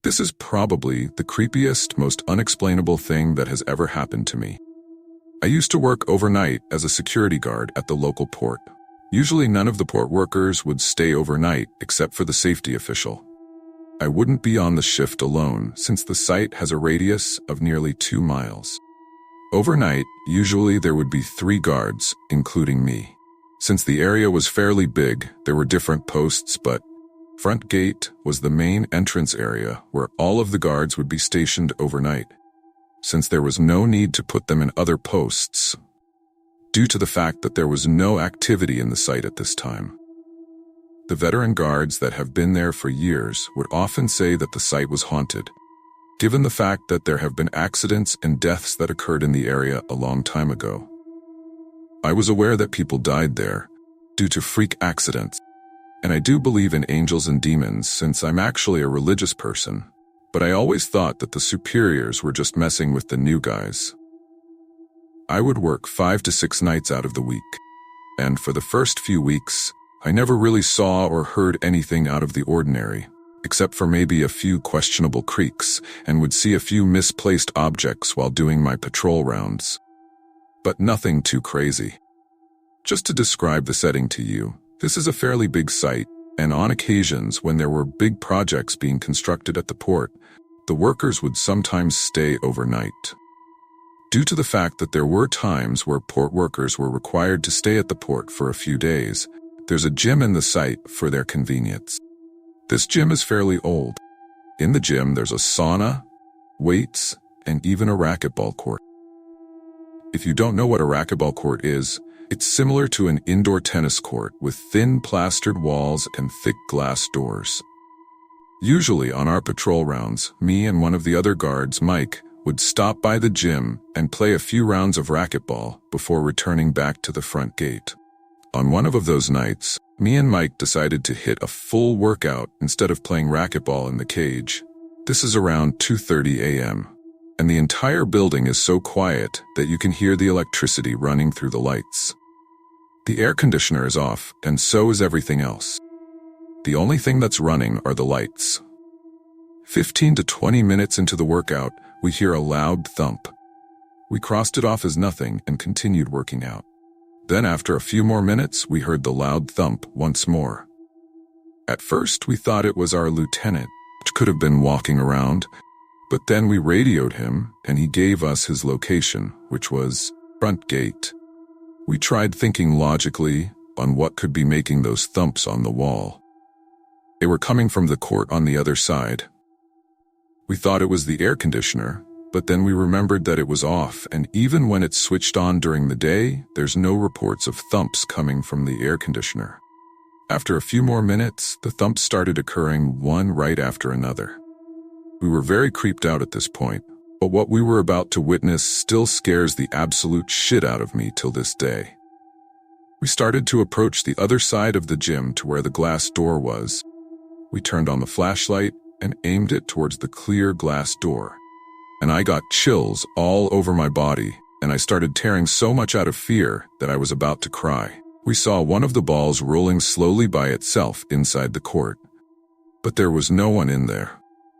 This is probably the creepiest, most unexplainable thing that has ever happened to me. I used to work overnight as a security guard at the local port. Usually none of the port workers would stay overnight except for the safety official. I wouldn't be on the shift alone since the site has a radius of nearly 2 miles. Overnight, usually there would be 3 guards, including me. Since the area was fairly big, there were different posts, but front gate was the main entrance area where all of the guards would be stationed overnight, since there was no need to put them in other posts, due to the fact that there was no activity in the site at this time. The veteran guards that have been there for years would often say that the site was haunted, given the fact that there have been accidents and deaths that occurred in the area a long time ago. I was aware that people died there due to freak accidents, and I do believe in angels and demons since I'm actually a religious person, but I always thought that the superiors were just messing with the new guys. I would work 5 to 6 nights out of the week, and for the first few weeks, I never really saw or heard anything out of the ordinary, except for maybe a few questionable creaks, and would see a few misplaced objects while doing my patrol rounds. But nothing too crazy. Just to describe the setting to you, this is a fairly big site, and on occasions when there were big projects being constructed at the port, the workers would sometimes stay overnight. Due to the fact that there were times where port workers were required to stay at the port for a few days, there's a gym in the site for their convenience. This gym is fairly old. In the gym, there's a sauna, weights, and even a racquetball court. If you don't know what a racquetball court is, it's similar to an indoor tennis court with thin plastered walls and thick glass doors. Usually on our patrol rounds, me and one of the other guards, Mike, would stop by the gym and play a few rounds of racquetball before returning back to the front gate. On one of those nights, me and Mike decided to hit a full workout instead of playing racquetball in the cage. This is around 2:30 a.m., and the entire building is so quiet that you can hear the electricity running through the lights. The air conditioner is off, and so is everything else. The only thing that's running are the lights. 15 to 20 minutes into the workout, we hear a loud thump. We crossed it off as nothing and continued working out. Then after a few more minutes, we heard the loud thump once more. At first, we thought it was our lieutenant, which could have been walking around, but then we radioed him and he gave us his location, which was front gate. We tried thinking logically on what could be making those thumps on the wall. They were coming from the court on the other side. We thought it was the air conditioner, but then we remembered that it was off, and even when it's switched on during the day, there's no reports of thumps coming from the air conditioner. After a few more minutes, the thumps started occurring one right after another. We were very creeped out at this point, but what we were about to witness still scares the absolute shit out of me till this day. We started to approach the other side of the gym to where the glass door was. We turned on the flashlight and aimed it towards the clear glass door. And I got chills all over my body, and I started tearing so much out of fear that I was about to cry. We saw one of the balls rolling slowly by itself inside the court, but there was no one in there.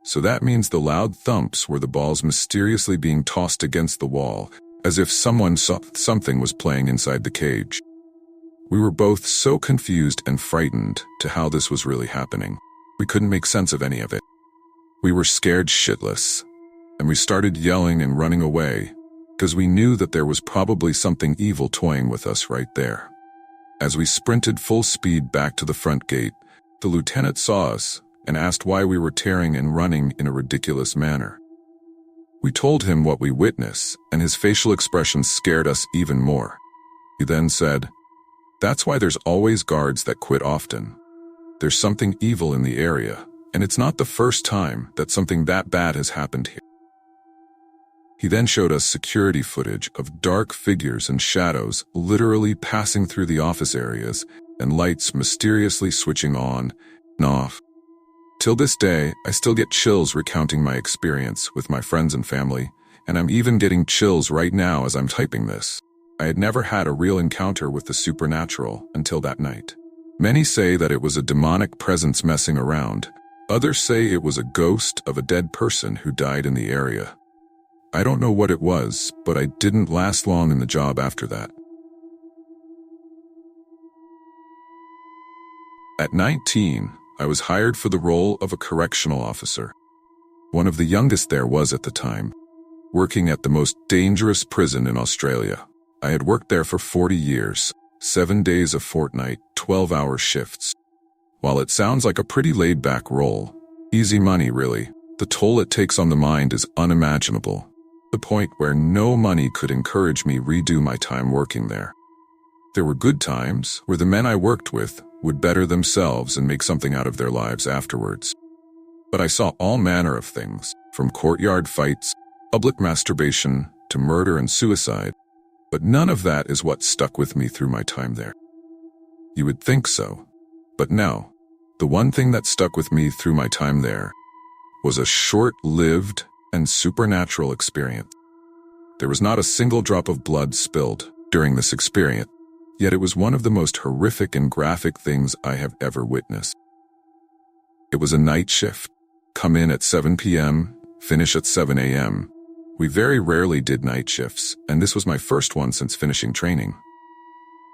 So that means the loud thumps were the balls mysteriously being tossed against the wall, as if someone saw something was playing inside the cage. We were both so confused and frightened to how this was really happening. We couldn't make sense of any of it. We were scared shitless, and we started yelling and running away, because we knew that there was probably something evil toying with us right there. As we sprinted full speed back to the front gate, the lieutenant saw us and asked why we were tearing and running in a ridiculous manner. We told him what we witnessed, and his facial expressions scared us even more. He then said, "That's why there's always guards that quit often. There's something evil in the area, and it's not the first time that something that bad has happened here." He then showed us security footage of dark figures and shadows literally passing through the office areas and lights mysteriously switching on and off. Till this day, I still get chills recounting my experience with my friends and family, and I'm even getting chills right now as I'm typing this. I had never had a real encounter with the supernatural until that night. Many say that it was a demonic presence messing around, Others say it was a ghost of a dead person who died in the area. I don't know what it was, but I didn't last long in the job after that. At 19, I was hired for the role of a correctional officer. One of the youngest there was at the time, working at the most dangerous prison in Australia. I had worked there for 40 years, 7 days a fortnight, 12-hour shifts. While it sounds like a pretty laid-back role, easy money really, the toll it takes on the mind is unimaginable. The point where no money could encourage me redo my time working there. There were good times where the men I worked with would better themselves and make something out of their lives afterwards. But I saw all manner of things, from courtyard fights, public masturbation, to murder and suicide. But none of that is what stuck with me through my time there. You would think so, but no. The one thing that stuck with me through my time there was a short-lived and supernatural experience. There was not a single drop of blood spilled during this experience, yet it was one of the most horrific and graphic things I have ever witnessed. It was a night shift. Come in at 7 p.m., finish at 7 a.m. We very rarely did night shifts, and this was my first one since finishing training.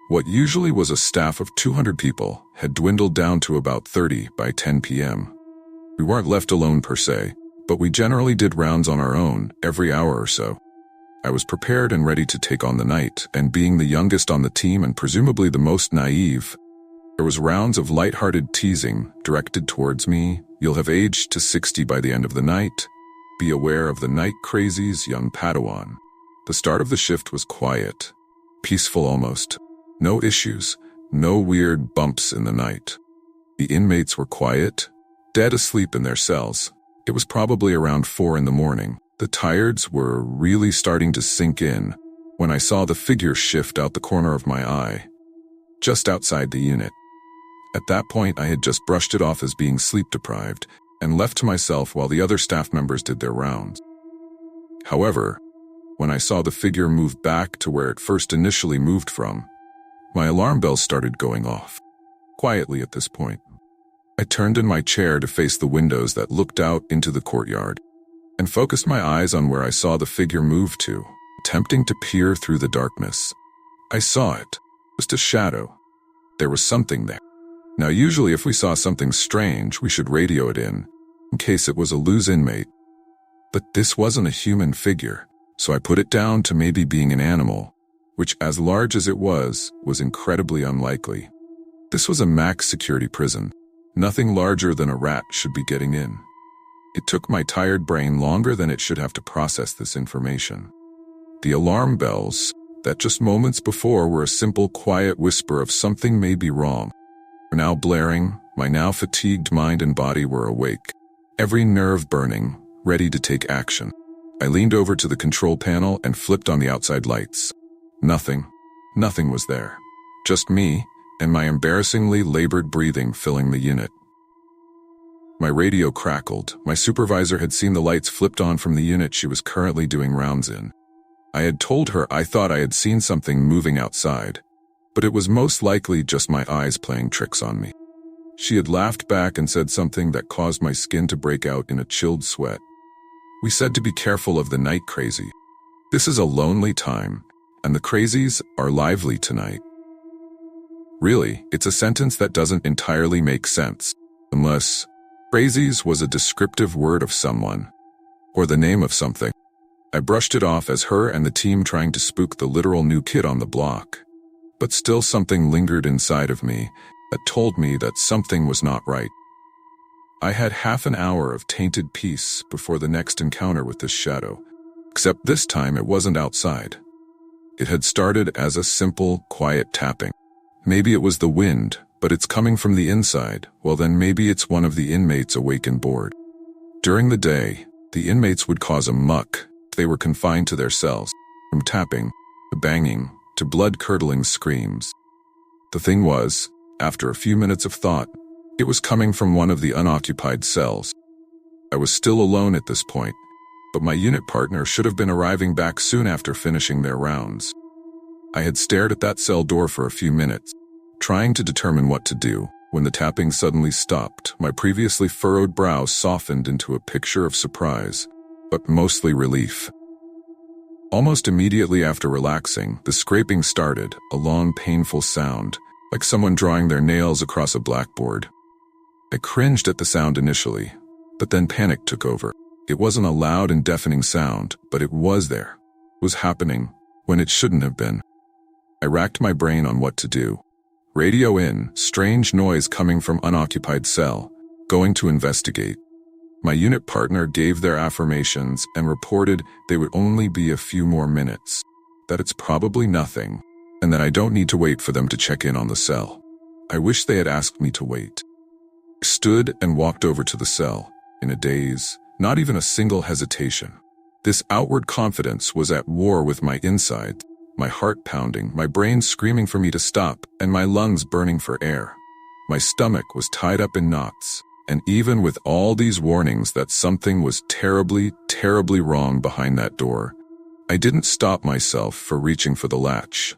What usually was a staff of 200 people had dwindled down to about 30 by 10 p.m. We weren't left alone per se, but we generally did rounds on our own every hour or so. I was prepared and ready to take on the night, and being the youngest on the team and presumably the most naive, there was rounds of light-hearted teasing directed towards me. You'll have aged to 60 by the end of the night. Be aware of the night crazies, young Padawan. The start of the shift was quiet, peaceful almost. No issues, no weird bumps in the night. The inmates were quiet, dead asleep in their cells. It was probably around 4 in the morning. The tireds were really starting to sink in when I saw the figure shift out the corner of my eye, just outside the unit. At that point, I had just brushed it off as being sleep-deprived and left to myself while the other staff members did their rounds. However, when I saw the figure move back to where it first initially moved from, my alarm bells started going off, quietly at this point. I turned in my chair to face the windows that looked out into the courtyard and focused my eyes on where I saw the figure move to, attempting to peer through the darkness. I saw it, just a shadow. There was something there. Now usually if we saw something strange, we should radio it in case it was a loose inmate. But this wasn't a human figure, so I put it down to maybe being an animal, which as large as it was incredibly unlikely. This was a max security prison. Nothing larger than a rat should be getting in. It took my tired brain longer than it should have to process this information. The alarm bells, that just moments before were a simple quiet whisper of something may be wrong, were now blaring. My now fatigued mind and body were awake, every nerve burning, ready to take action. I leaned over to the control panel and flipped on the outside lights. Nothing was there. Just me and my embarrassingly labored breathing filling the unit. My radio crackled. My supervisor had seen the lights flipped on from the unit she was currently doing rounds in. I had told her I thought I had seen something moving outside, but it was most likely just my eyes playing tricks on me. She had laughed back and said something that caused my skin to break out in a chilled sweat. We said to be careful of the night crazy. This is a lonely time, and the crazies are lively tonight. Really, it's a sentence that doesn't entirely make sense, unless crazies was a descriptive word of someone, or the name of something. I brushed it off as her and the team trying to spook the literal new kid on the block. But still something lingered inside of me that told me that something was not right. I had half an hour of tainted peace before the next encounter with this shadow, except this time it wasn't outside. It had started as a simple, quiet tapping. Maybe it was the wind, but it's coming from the inside. Well, then maybe it's one of the inmates awake and bored. During the day, the inmates would cause a muck if they were confined to their cells, from tapping, to banging, to blood-curdling screams. The thing was, after a few minutes of thought, it was coming from one of the unoccupied cells. I was still alone at this point, but my unit partner should have been arriving back soon after finishing their rounds. I had stared at that cell door for a few minutes, trying to determine what to do, When the tapping suddenly stopped, my previously furrowed brow softened into a picture of surprise, but mostly relief. Almost immediately after relaxing, the scraping started, a long, painful sound, like someone drawing their nails across a blackboard. I cringed at the sound initially, but then panic took over. It wasn't a loud and deafening sound, but it was there. It was happening when it shouldn't have been. I racked my brain on what to do. Radio in, strange noise coming from unoccupied cell, going to investigate. My unit partner gave their affirmations and reported they would only be a few more minutes, that it's probably nothing, and that I don't need to wait for them to check in on the cell. I wish they had asked me to wait. I stood and walked over to the cell, in a daze, not even a single hesitation. This outward confidence was at war with my insides, my heart pounding, my brain screaming for me to stop, and my lungs burning for air. My stomach was tied up in knots, and even with all these warnings that something was terribly, terribly wrong behind that door, I didn't stop myself for reaching for the latch.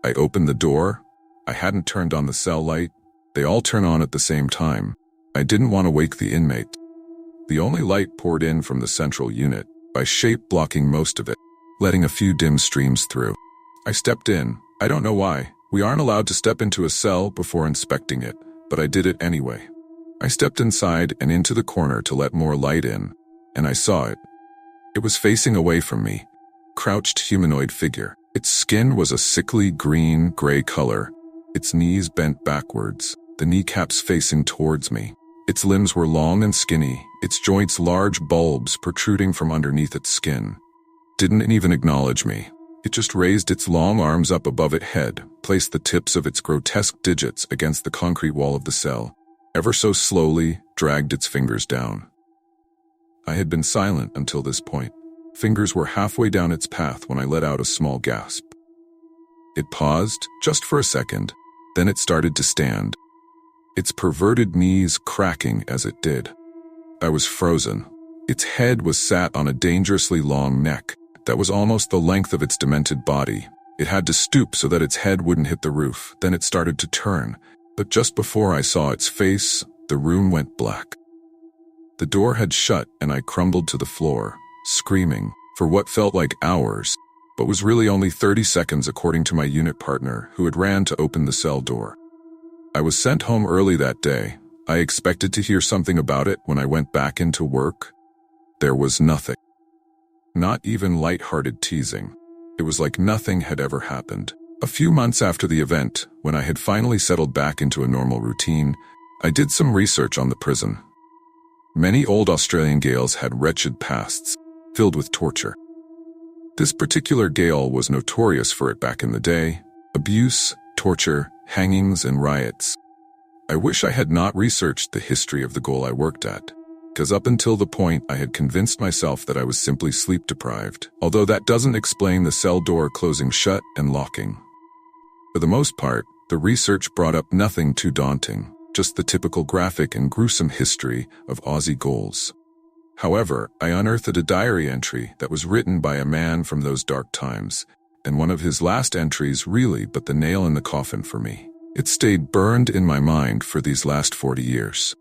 I opened the door. I hadn't turned on the cell light. They all turn on at the same time. I didn't want to wake the inmate. The only light poured in from the central unit, by shape blocking most of it, letting a few dim streams through. I stepped in. I don't know why. We aren't allowed to step into a cell before inspecting it, but I did it anyway. I stepped inside and into the corner to let more light in, and I saw it. It was facing away from me, crouched humanoid figure. Its skin was a sickly green-gray color, its knees bent backwards, the kneecaps facing towards me. Its limbs were long and skinny, its joints large bulbs protruding from underneath its skin. Didn't even acknowledge me. It just raised its long arms up above its head, placed the tips of its grotesque digits against the concrete wall of the cell, ever so slowly dragged its fingers down. I had been silent until this point. Fingers were halfway down its path when I let out a small gasp. It paused, just for a second, then it started to stand, its perverted knees cracking as it did. I was frozen. Its head was sat on a dangerously long neck that was almost the length of its demented body. It had to stoop so that its head wouldn't hit the roof. Then it started to turn, but just before I saw its face, the room went black. The door had shut and I crumbled to the floor, screaming, for what felt like hours, but was really only 30 seconds according to my unit partner, who had ran to open the cell door. I was sent home early that day. I expected to hear something about it when I went back into work. There was nothing. Not even light-hearted teasing. It was like nothing had ever happened. A few months after the event, when I had finally settled back into a normal routine, I did some research on the prison. Many old Australian gaols had wretched pasts, filled with torture. This particular gaol was notorious for it back in the day: abuse, torture, hangings, and riots. I wish I had not researched the history of the gaol I worked at, because up until the point I had convinced myself that I was simply sleep-deprived, although that doesn't explain the cell door closing shut and locking. For the most part, the research brought up nothing too daunting, just the typical graphic and gruesome history of Aussie gaols. However, I unearthed a diary entry that was written by a man from those dark times, and one of his last entries really put the nail in the coffin for me. It stayed burned in my mind for these last 40 years.